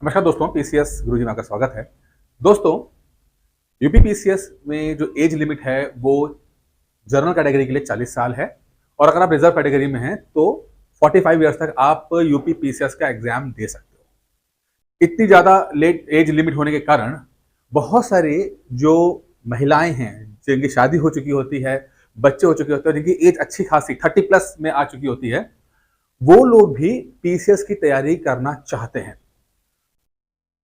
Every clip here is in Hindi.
नमस्कार दोस्तों, पीसीएस गुरुजी में आपका स्वागत है। दोस्तों, यूपी पीसीएस में जो एज लिमिट है वो जनरल कैटेगरी के लिए 40 साल है और अगर आप रिजर्व कैटेगरी में हैं तो 45 ईयर्स तक आप यूपी पीसीएस का एग्जाम दे सकते हो। इतनी ज़्यादा लेट एज लिमिट होने के कारण बहुत सारे जो महिलाएं हैं जिनकी शादी हो चुकी होती है, बच्चे हो चुके होते हैं, जिनकी एज अच्छी खासी 30 प्लस में आ चुकी होती है, वो लोग भी पीसीएस की तैयारी करना चाहते हैं।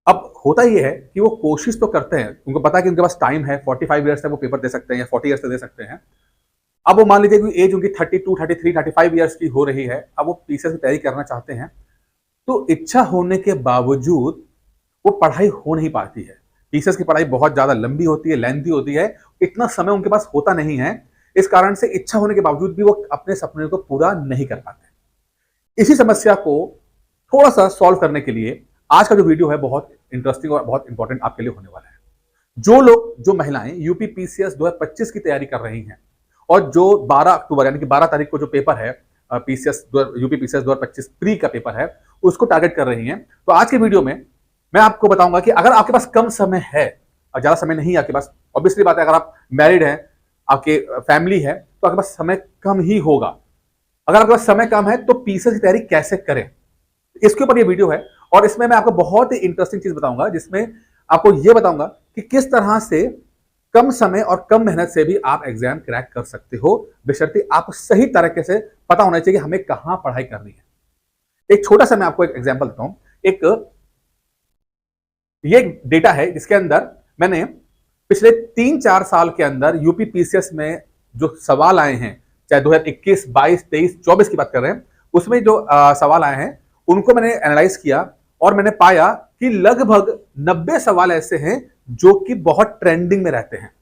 अब होता ये है कि वो कोशिश तो करते हैं, उनको पता है कि उनके पास टाइम है, 45 ईयर्स तक वो पेपर दे सकते हैं या 40 ईयर्स तक दे सकते हैं। अब वो मान लीजिए कि एज उनकी 32, 33, 35 ईयर्स की हो रही है, अब वो पीसीएस की तैयारी करना चाहते हैं, तो इच्छा होने के बावजूद वो पढ़ाई हो नहीं पाती है। पीसीएस की पढ़ाई बहुत ज़्यादा लंबी होती है, लेंथी होती है, इतना समय उनके पास होता नहीं है। इस कारण से इच्छा होने के बावजूद भी वो अपने सपने को पूरा नहीं कर पाते। इसी समस्या को थोड़ा-सा सॉल्व करने के लिए आज का जो वीडियो है बहुत इंटरेस्टिंग और बहुत इंपॉर्टेंट आपके लिए होने वाला है। जो महिलाएं यूपी पीसीएस 2025 की तैयारी कर रही हैं और जो 12 अक्टूबर यानी कि 12 तारीख को जो पेपर है पीसीएस यूपी पीसीएस 2025 प्री का पेपर है, उसको टारगेट कर रही हैं, तो आज के वीडियो में मैं आपको बताऊंगा कि अगर आपके पास कम समय है और ज्यादा समय नहीं है आपके पास, ऑब्वियसली बात है, अगर आप मैरिड हैं, आपके फैमिली है, तो आपके पास समय कम ही होगा। अगर आपके पास समय कम है तो पीसीएस की तैयारी कैसे करें, इसके ऊपर ये वीडियो है। और इसमें मैं आपको बहुत ही इंटरेस्टिंग चीज बताऊंगा, जिसमें आपको ये बताऊंगा कि किस तरह से कम समय और कम मेहनत से भी आप एग्जाम क्रैक कर सकते हो, बशर्ते आपको सही तरीके से पता होना चाहिए कि हमें कहां पढ़ाई करनी है। एक छोटा सा मैं आपको एक एग्जाम्पल देता हूं। ये डेटा है जिसके अंदर मैंने पिछले 3-4 साल के अंदर यूपी पीसीएस में जो सवाल आए हैं, चाहे 2021, 22, 23, 24 की बात कर रहे हैं, उसमें जो सवाल आए हैं उनको मैंने एनालाइज किया और मैंने पाया कि लगभग 90 सवाल ऐसे हैं जो कि बहुत ट्रेंडिंग में रहते हैं।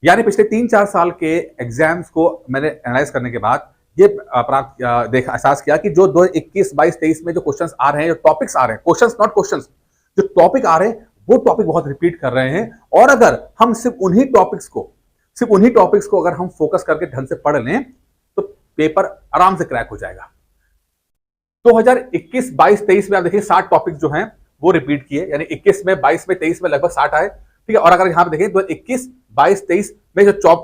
यानी पिछले 3-4 साल के एग्जाम्स को मैंने एनालाइज करने के बाद ये देखा, एहसास किया कि जो 2021, 22, 23 में जो क्वेश्चंस आ रहे हैं, जो टॉपिक्स आ रहे हैं, क्वेश्चंस नॉट क्वेश्चंस, जो टॉपिक आ रहे हैं वो टॉपिक बहुत रिपीट कर रहे हैं। और अगर हम सिर्फ उन्हीं टॉपिक्स को अगर हम फोकस करके ढंग से पढ़ लें तो पेपर आराम से क्रैक हो जाएगा। 2021, 22, 23 में आप देखिए 60 टॉपिक जो हैं वो रिपीट किए, यानी 21 में, 22 में, 23 में लगभग 60 आए। ठीक है, और अगर यहां पे देखें तो 21, 22, 23 में जो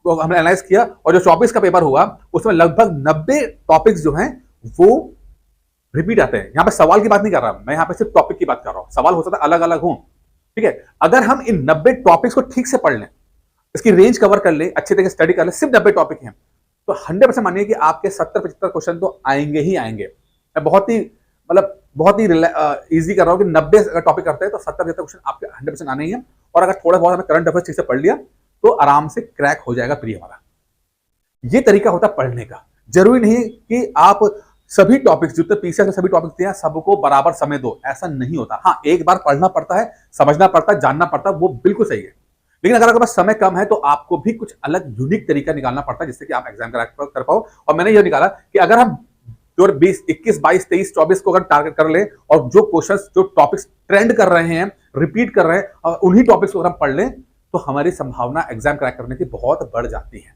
को हमने एनालाइज किया और जो 24 का पेपर हुआ उसमें लगभग 90 टॉपिक्स जो हैं वो रिपीट आते हैं। यहां पे सवाल की बात नहीं कर रहा मैं, यहां पे सिर्फ टॉपिक की बात कर रहा हूं। सवाल हो सकता है अलग अलग हो, ठीक है। अगर हम इन 90 टॉपिक्स को ठीक से पढ़ लें, इसकी रेंज कवर कर ले, अच्छे तरीके से स्टडी कर ले, सिर्फ 90 टॉपिक हैं, तो 100% मानिए कि आपके 70-75 क्वेश्चन तो आएंगे ही आएंगे। मैं बहुत ही इजी कर रहा हूं कि 90 अगर टॉपिक करते हैं तो 70-75 क्वेश्चन आपके 100% आने ही है। और अगर थोड़ा बहुत हमें करंट अफेयर्स ठीक से पढ़ लिया तो आराम से क्रैक हो जाएगा प्री हमारा। ये तरीका होता है पढ़ने का। जरूरी नहीं कि आप सभी टॉपिक्स, जितने पीसीएस में सभी टॉपिक्स दिए हैं सबको बराबर समय दो, ऐसा नहीं होता। हाँ, एक बार पढ़ना पड़ता है, समझना पड़ता है, जानना पड़ता है, वो बिल्कुल सही है। लेकिन अगर आपके पास समय कम है तो आपको भी कुछ अलग यूनिक तरीका निकालना पड़ता है जिससे कि आप एग्जाम क्रैक कर पाओ। और मैंने ये निकाला कि अगर हम 21, 22, 23, 24 को अगर टारगेट कर ले और जो क्वेश्चंस, जो टॉपिक्स ट्रेंड कर रहे हैं, रिपीट कर रहे हैं, और उन्हीं टॉपिक्स को अगर हम पढ़ लें तो हमारी संभावना एग्जाम क्रैक करने की बहुत बढ़ जाती है।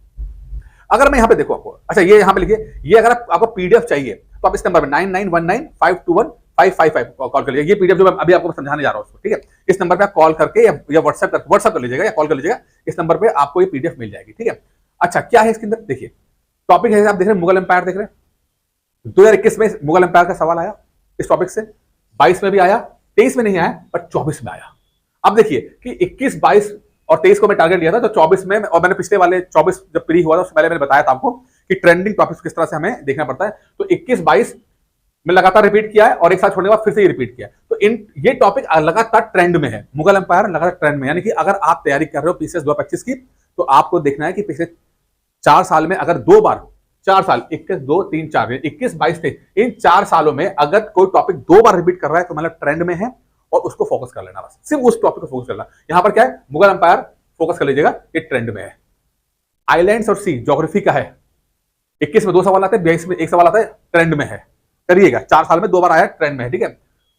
अगर मैं यहां पे देखो आपको, अच्छा ये यहां पे लिखिए, ये अगर आपको पीडीएफ चाहिए तो आप इस नंबर में 9919521555 कॉल कर लीजिए। ये पीडीएफ जो मैं अभी आपको समझाने जा रहा हूं, ठीक है, इस नंबर पे आप कॉल करके या व्हाट्सएप कर लीजिएगा या कॉल कर लीजिएगा। इस नंबर पे आपको ये पीडीएफ मिल जाएगी, ठीक है। अच्छा, क्या है इसके अंदर, देखिए टॉपिक है, आप देख रहे हैं मुगल एम्पायर देख रहे हैं। 2021 में मुगल एम्पायर का सवाल आया इस टॉपिक से, 22 में भी आया, 23 में नहीं आया पर 24 में आया। अब देखिए कि 21, 22 और 23 को मैं टारगेट लिया था, तो 24 में, और मैंने पिछले वाले 24 जब प्री हुआ था उससे पहले मैंने बताया था आपको कि ट्रेंडिंग टॉपिक्स किस तरह से हमें देखना पड़ता है। तो 21, 22 में लगातार रिपीट किया है और एक साथ छोड़ने के बाद फिर से ये रिपीट किया। तो ये टॉपिक लगातार ट्रेंड में है, मुगल एम्पायर लगातार ट्रेंड में। यानी कि अगर आप तैयारी कर रहे हो पीसीएस 2025 की तो आपको देखना है कि पिछले 4 साल में अगर 2 बार, 4 साल, 21, 2, 3, 4, 21, 22, 23, इन 4 सालों में अगर कोई टॉपिक 2 बार रिपीट कर रहा है तो मतलब ट्रेंड में है और उसको फोकस कर लेना, बस सिर्फ उस टॉपिक को फोकस करना। यहां पर क्या है, मुगल एम्पायर फोकस कर लीजिएगा, ये ट्रेंड में है। आइलैंड्स और सी ज्योग्राफी का है, 21 में 2 सवाल आते हैं, 22 में 1 सवाल आता है, ट्रेंड में है, करिएगा। 4 साल में 2 बार आया, ट्रेंड में है, ठीक है।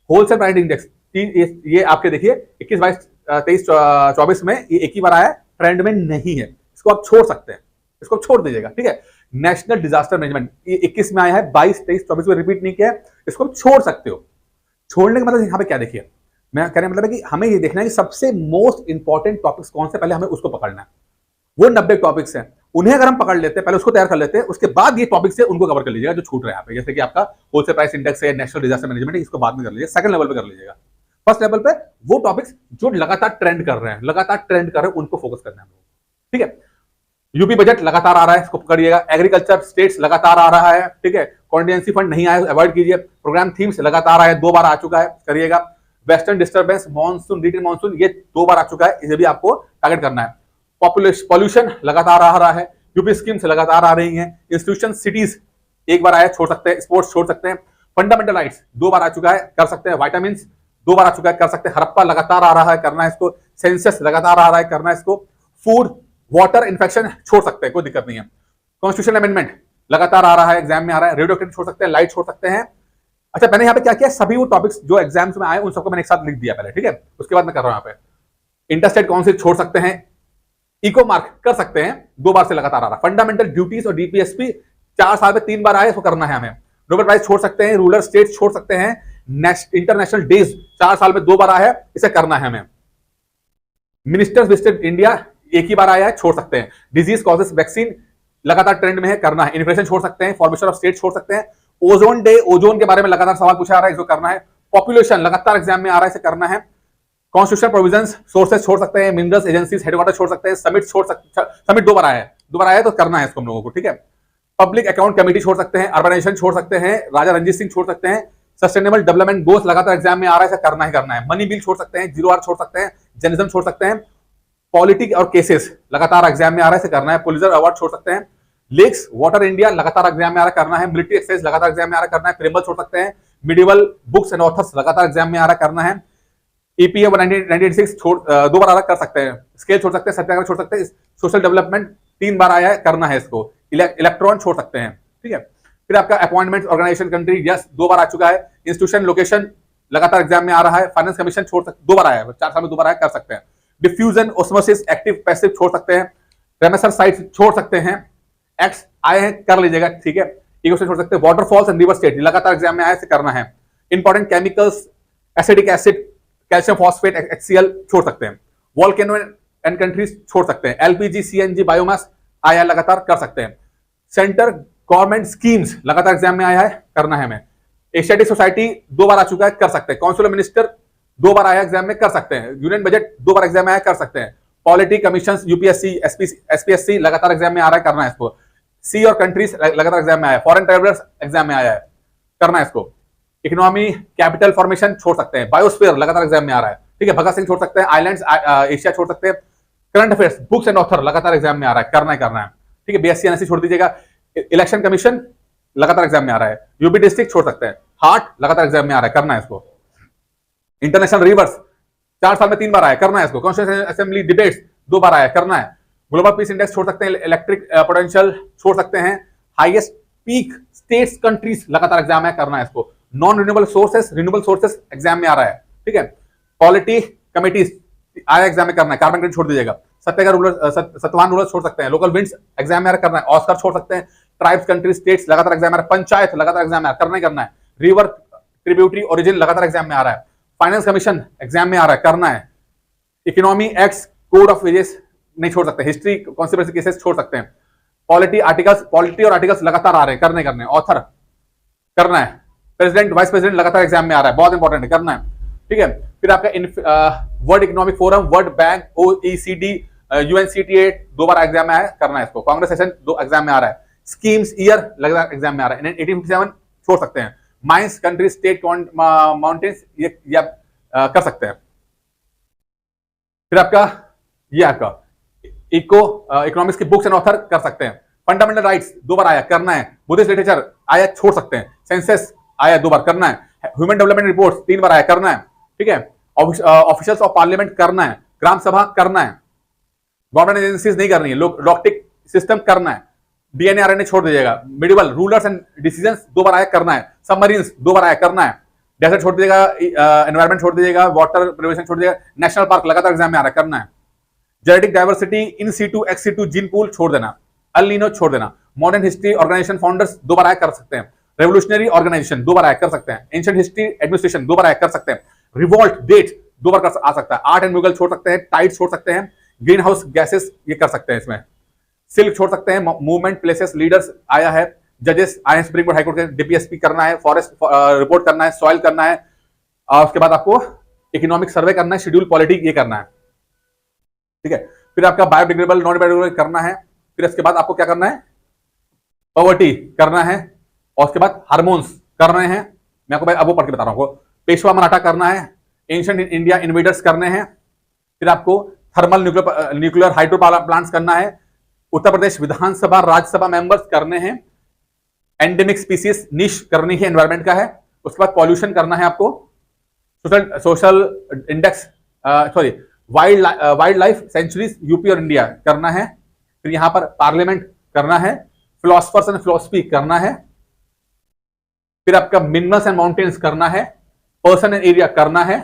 होलसेल प्राइस इंडेक्स, ये आपके देखिए 21, 22, 23, 24 में ये एक ही बार आया, ट्रेंड में नहीं है, इसको आप छोड़ सकते हैं, इसको आप छोड़ दीजिएगा, ठीक है। नेशनल डिजास्टर मैनेजमेंट, ये 21 में आया है, 22, 23, 24 में रिपीट नहीं किया है, इसको आप छोड़ सकते हो। छोड़ने का मतलब यहाँ पे क्या, देखिए मैं कहने मतलब है कि हमें ये देखना है कि सबसे मोस्ट इंपॉर्टेंट टॉपिक्स कौन से, पहले हमें उसको पकड़ना है। वो 90 टॉपिक्स हैं, उन्हें अगर हम पकड़ लेते हैं, पहले उसको तैयार कर लेते हैं, उसके बाद ये टॉपिक्स है उनको कवर कर लीजिएगा जो छूट रहे हैं यहाँ पे। जैसे कि आपका होलसेल प्राइस इंडेक्स है, नेशनल डिजास्टर मैनेजमेंट है, इसको बाद में कर लीजिए, सेकंड लेवल पे कर लीजिएगा। फर्स्ट लेवल पे वो टॉपिक्स जो लगातार ट्रेंड कर रहे हैं, लगातार ट्रेंड कर रहे हैं, उनको फोकस करना है, ठीक है। यूपी बजट लगातार आ रहा है, इसको करिएगा। एग्रीकल्चर स्टेट्स लगातार आ रहा है, ठीक है। कॉन्टिजेंसी फंड नहीं आया, अवॉइड कीजिए। प्रोग्राम थीम्स लगातार आया, 2 बार आ चुका है, करिएगा। Western disturbance, monsoon, retreating monsoon, ये 2 बार आ चुका है, इसे भी आपको टारगेट करना है। पॉल्यूशन लगातार आ रहा है, यूपी स्कीम्स लगातार आ रही हैं। इंस्टीट्यूशन सिटीज 1 बार आया, छोड़ सकते हैं। स्पोर्ट्स छोड़ सकते हैं। फंडामेंटल राइट्स 2 बार आ चुका है, कर सकते हैं। वाइटामिन 2 बार आ चुका है, कर सकते हैं। हड़प्पा लगातार आ रहा है, करना है इसको। सेंसस लगातार आ रहा है, करना है इसको। फूड, वाटर, इन्फेक्शन छोड़ सकते हैं, कोई दिक्कत नहीं है। कॉन्स्टिट्यूशन अमेंडमेंट लगातार आ रहा है, एग्जाम में आ रहा है। रेडियो एक्टिविटी छोड़ सकते हैं, लाइट छोड़ सकते हैं। अच्छा, मैंने यहाँ पे क्या किया, सभी वो टॉपिक्स जो एग्जाम्स में आए उन सबको मैंने एक साथ लिख दिया पहले, ठीक है। उसके बाद मैं कर रहा हूं यहाँ पे। इंटरस्टेट काउंसिल छोड़ सकते हैं। इको मार्क कर सकते हैं, 2 बार से लगातार आ रहा। फंडामेंटल ड्यूटीज और डीपीएसपी 4 साल में 3 बार आए, इसको करना है हमें। नोबेल प्राइज छोड़ सकते हैं। रूरल स्टेट छोड़ सकते हैं। इंटरनेशनल डेज 4 साल में 2 बार आया है, इसे करना है हमें। मिनिस्टर्स विजिटेड इंडिया 1 ही बार आया है, छोड़ सकते हैं। डिजीज कॉजेस वैक्सीन लगातार ट्रेंड में है, करना है। इन्फ्लेशन छोड़ सकते हैं। फॉर्मेशन ऑफ स्टेट छोड़ सकते हैं। ओजोन डे, ओजोन के बारे में लगातार सवाल पूछा आ रहा है, इसको करना है। पॉपुलेशन लगातार एग्जाम में आ रहा है, इसे करना है। कॉन्स्टिट्यूशन प्रोविजंस, सोर्सेस छोड़ सकते हैं। मिनरल्स एजेंसीज हेडक्वार्टर छोड़ सकते हैं। समिट छोड़ सकते, समिट 2 बार आया है, 2 बार आया है, तो करना है इसको हम लोगों को, ठीक है। पब्लिक अकाउंट कमेटी छोड़ सकते हैं। अर्बनाइजेशन छोड़ सकते हैं। राजा रंजीत सिंह छोड़ सकते हैं। सस्टेनेबल डेवलपमेंट गोल्स लगातार एग्जाम में आ रहा है, इसे करना ही करना है। मनी बिल छोड़ सकते हैं। 0R छोड़ सकते हैं। जर्नलिज्म छोड़ सकते हैं। पॉलिटिक और केसेस लगातार एग्जाम में आ रहा है, इसे करना है। पुलिसर अवार्ड छोड़ सकते हैं। लेक्स वाटर इंडिया लगातार एग्जाम में आ रहा है, करना है। मिलिट्री एक्सरसाइज लगातार एग्जाम में आ रहा है, करना है। प्रेमबल छोड़ सकते हैं। मिडिवल बुक्स एंड ऑथर्स लगातार एग्जाम में आ रहा है, करना है। ईपीएम 1996 छोड़ 2 बार आ रहा, कर सकते हैं। स्केल छोड़ सकते हैं। सत्याग्रह छोड़ सकते हैं। सोशल डेवलपमेंट 3 बार आया है, करना है इसको। इलेक्ट्रॉन छोड़ सकते हैं, ठीक है। फिर आपका अपॉइंटमेंट ऑर्गेनाइजेशन कंट्री, यस 2 बार आ चुका है। इंस्टीट्यूशन लोकेशन लगातार एग्जाम में आ रहा है। फाइनेंस कमीशन छोड़ सकते, 2 बार आया है, 4 साल में 2 बार आया, कर सकते हैं। डिफ्यूजन, ऑस्मोसिस, एक्टिव पैसिव छोड़ सकते हैं। रेमेसर साइट छोड़ सकते हैं। एक्स आए हैं, कर लीजिएगा, ठीक है। इको छोड़ सकते हैं। वाटरफॉल्स एंड रिवर स्टेट लगातार एग्जाम में आया, इसे करना है। Important chemicals, acidic acid, calcium phosphate, HCl छोड़ सकते हैं। वॉल्केनो एंड कंट्रीज छोड़ सकते हैं। एलपीजी, सीएनजी, बायोमास आया, लगातार कर सकते हैं। सेंटर गवर्नमेंट स्कीम्स लगातार एग्जाम में आया है, करना है हमें। एशियाटिक सोसाइटी 2 बार आ चुका है, कर सकते हैं। काउंसिल ऑफ मिनिस्टर 2 बार आया एग्जाम में, कर सकते हैं। यूनियन बजट 2 बार एग्जाम में आया, कर सकते हैं। पॉलिटी कमीशन, यूपीएससी, एसपीएससी लगातार एग्जाम में आ रहा है, करना है इसको। सी और कंट्रीज लगातार एग्जाम में आया। फॉरेन ट्रेवलर्स एग्जाम में आया है, करना है इसको। इकोनॉमी, कैपिटल फॉर्मेशन छोड़ सकते हैं। बायोस्फीयर लगातार एग्जाम में आ रहा है, ठीक है। भगत सिंह छोड़ सकते हैं। आइलैंड्स एशिया छोड़ सकते हैं। Current affairs, books and author लगातार एग्जाम में आ रहा है, करना है, ठीक है। बीएससी एनएससी छोड़ दीजिएगा। इलेक्शन कमीशन लगातार एग्जाम में आ रहा है। यूपी डिस्ट्रिक्ट छोड़ सकते हैं। हार्ट लगातार एग्जाम में आ रहा है, करना है इसको। इंटरनेशनल रिवर्स 4 साल में 3 बार आया, करना है इसको। कॉन्स्टिट्यूशन असेंबली डिबेट्स 2 बार आया, करना है। ग्लोबल पीस इंडेक्स छोड़ सकते हैं। इलेक्ट्रिक पोटेंशियल छोड़ सकते हैं। हाईएस्ट पीक स्टेट्स कंट्रीज लगातार एग्जाम है, करना है इसको। Non renewable sources, renewable sources exam में आ रहा है, ठीक है। पॉलिटी कमिटीज आया एग्जाम में, करना है। कार्बन क्रेडिट छोड़ दीजिएगा। सत्याग्रह रूलर, सतवान रूलर छोड़ सकते हैं। लोकल विंड्स एग्जाम में करना है। ऑस्कर छोड़ सकते हैं। ट्राइब्स, कंट्री, स्टेट्स लगातार एग्जाम में आ रहा है। पंचायत लगातार एग्जाम में करना है। रिवर ट्रिब्यूटरी ओरिजिन लगातार एग्जाम में आ रहा है। फाइनेंस कमीशन एग्जाम में आ रहा है, करना है। Economy acts, code of wages नहीं छोड़ सकते। हिस्ट्री, कॉन्स्पिरेसी केसेस छोड़ सकते हैं। पॉलिटी और आर्टिकल्स लगातार आ रहे हैं, करने। ऑथर करना है। प्रेसिडेंट, वाइस प्रेसिडेंट लगातार एग्जाम में आ रहा है, बहुत इंपॉर्टेंट है, करना है, ठीक है। फिर आपका world economic forum, world bank, OECD, UNCTA 2 बार एग्जाम में आया, करना है इसको। कांग्रेस सेशन 2 एग्जाम में आ रहा है। स्कीम्स ईयर लगातार एग्जाम में आ रहा है। 1857 छोड़ सकते हैं। माइंस, कंट्री, स्टेट, माउंटेन्स ये कर सकते हैं। फिर आपका इकोनॉमिक्स की बुक्स एंड ऑथर कर सकते हैं। फंडामेंटल राइट्स 2 बार आया, करना है। बुद्धिस्ट लिटरेचर आया, छोड़ सकते हैं। सेंसस आया 2 बार, करना है। ह्यूमन डेवलपमेंट रिपोर्ट 3 बार आया, करना है, ठीक है। ऑफिशियल्स ऑफ पार्लियामेंट करना है। ग्राम सभा करना है। गवर्नमेंट एजेंसीज नहीं करनी है। लॉकटिक सिस्टम करना है। डीएनए आरएनए छोड़ दीजिएगा। मिडिवल रूलर्स एंड डिसीजंस 2 बार आया, करना है। सबमरीन्स 2 बार आया, करना है। डेजर्ट छोड़ दीजिएगा। एनवायरमेंट छोड़ दीजिएगा। वाटर प्रिवेशन छोड़ दीजिएगा। नेशनल पार्क लगातार एग्जाम में आ रहा है, करना है। Genetic diversity, in situ, ex situ, gene pool छोड़ देना। अल नीनो छोड़ देना। मॉडर्न हिस्ट्री ऑर्गेनाइजेशन फाउंडर्स 2 बार आया, कर सकते हैं। रेवोल्यूशनरी ऑर्गेनाइजेशन 2 बार आया, कर सकते हैं। एंशिएंट हिस्ट्री एडमिनिस्ट्रेशन 2 बार आया, कर सकते हैं। रिवॉल्ट डेट 2 बार आ सकता है। आर्ट एंड म्यूजिक छोड़ सकते हैं, टाइड छोड़ सकते हैं, ग्रीन हाउस गैसेस ये कर सकते हैं इसमें, सिल्क छोड़ सकते हैं, मूवमेंट प्लेसेस लीडर्स आया है, जजेस आए हैं सुप्रीम कोर्ट हाईकोर्ट के, डीपीएसपी करना है, फॉरेस्ट रिपोर्ट करना है, सॉइल करना है, उसके बाद आपको इकोनॉमिक सर्वे करना है, शेड्यूल पॉलिटी ये करना है, ठीक है। फिर आपका बायोडिग्रेडेबल नॉन बायोडिग्रेडेबल करना है, फिर इसके बाद आपको क्या करना है, पॉवर्टी करना है, और उसके बाद हार्मोन्स कर रहे हैं, मैं आपको भाई अब वो पढ़ के बता रहा हूँ। पेशवा मराठा करना है, एंशिएंट इंडिया इन्वेडर्स करने हैं, फिर आपको थर्मल न्यूक्लियर हाइड्रो प्लांट्स करना है, उत्तर प्रदेश विधानसभा राज्यसभा मेंबर्स करने हैं, एंडेमिक स्पीसीज निश करनी है, एनवायरमेंट का है, उसके बाद पॉल्यूशन करना है आपको, social index sorry wild life sanctuaries UP और इंडिया करना है, फिर यहां पर पार्लियामेंट करना है, फिलोसफर्स एंड फिलोसफी करना है, फिर आपका मिनरल्स एंड माउंटेन्स करना है, पर्सन एंड एरिया करना है,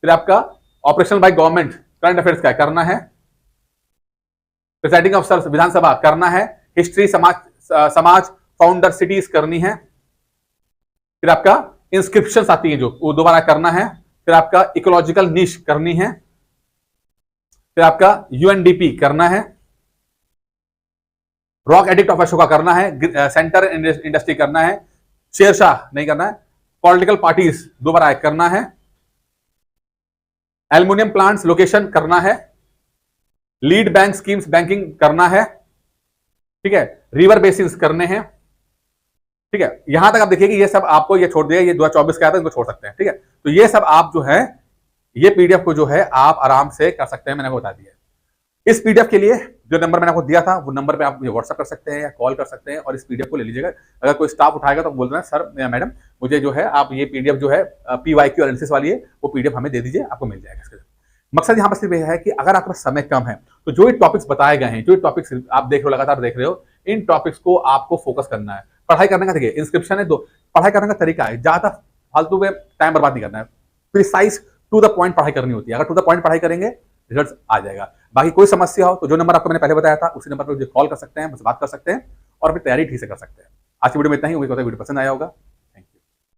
फिर आपका operational by government current affairs का करना है, प्रिसाइडिंग ऑफिसर विधानसभा करना है, हिस्ट्री समाज फाउंडर सिटीज करनी है, फिर आपका इंस्क्रिप्शंस आती है जो वो दोबारा करना है, फिर आपका इकोलॉजिकल निश करनी है, फिर आपका यूएनडीपी करना है, रॉक एडिक्ट ऑफ अशोका करना है, सेंटर इंडस्ट्री करना है, शेरशाह नहीं करना है, पॉलिटिकल पार्टीज दोबारा करना है, एल्युमिनियम प्लांट्स लोकेशन करना है, लीड बैंक स्कीम्स बैंकिंग करना है, ठीक है, रिवर बेसिन्स करने हैं, ठीक है। यहां तक आप देखिए कि ये सब आपको ये छोड़ दिया, ये 2024 का आता है, इनको छोड़ सकते हैं, ठीक है। तो ये सब आप जो है ये पीडीएफ को जो है आप आराम से कर सकते हैं, मैंने आपको बता दिया। इस पीडीएफ के लिए जो नंबर मैंने आपको दिया था वो नंबर पे आप व्हाट्सएप कर सकते हैं या कॉल कर सकते हैं और इस पीडीएफ को ले लीजिएगा। अगर कोई स्टाफ उठाएगा तो बोल देना सर या मैडम मुझे जो है आप ये पीडीएफ जो है पीवाईक्यू एनालिसिस वाली है वो पीडीएफ हमें दे दीजिए, आपको मिल जाएगा। इसका मकसद यहाँ पर सिर्फ यह है कि अगर आपका समय कम है तो जो ये टॉपिक्स बताए गए हैं, जो टॉपिक्स आप देख रहे हो लगातार देख रहे हो, इन टॉपिक्स को आपको फोकस करना है। पढ़ाई करने का देखिए इंस्क्रिप्शन है, दो पढ़ाई करने का तरीका है, ज्यादा फालतू में टाइम बर्बाद नहीं करना है, प्रिसाइज टू द पॉइंट पढ़ाई करनी होती है। अगर टू द पॉइंट पढ़ाई करेंगे रिजल्ट आ जाएगा। बाकी कोई समस्या हो तो जो नंबर आपको मैंने पहले बताया था उसी नंबर पर मुझे कॉल कर सकते हैं, मुझसे बात कर सकते हैं और अपनी तैयारी ठीक से कर सकते हैं। आज की वीडियो में इतना ही, उम्मीद करता है वीडियो पसंद आया होगा।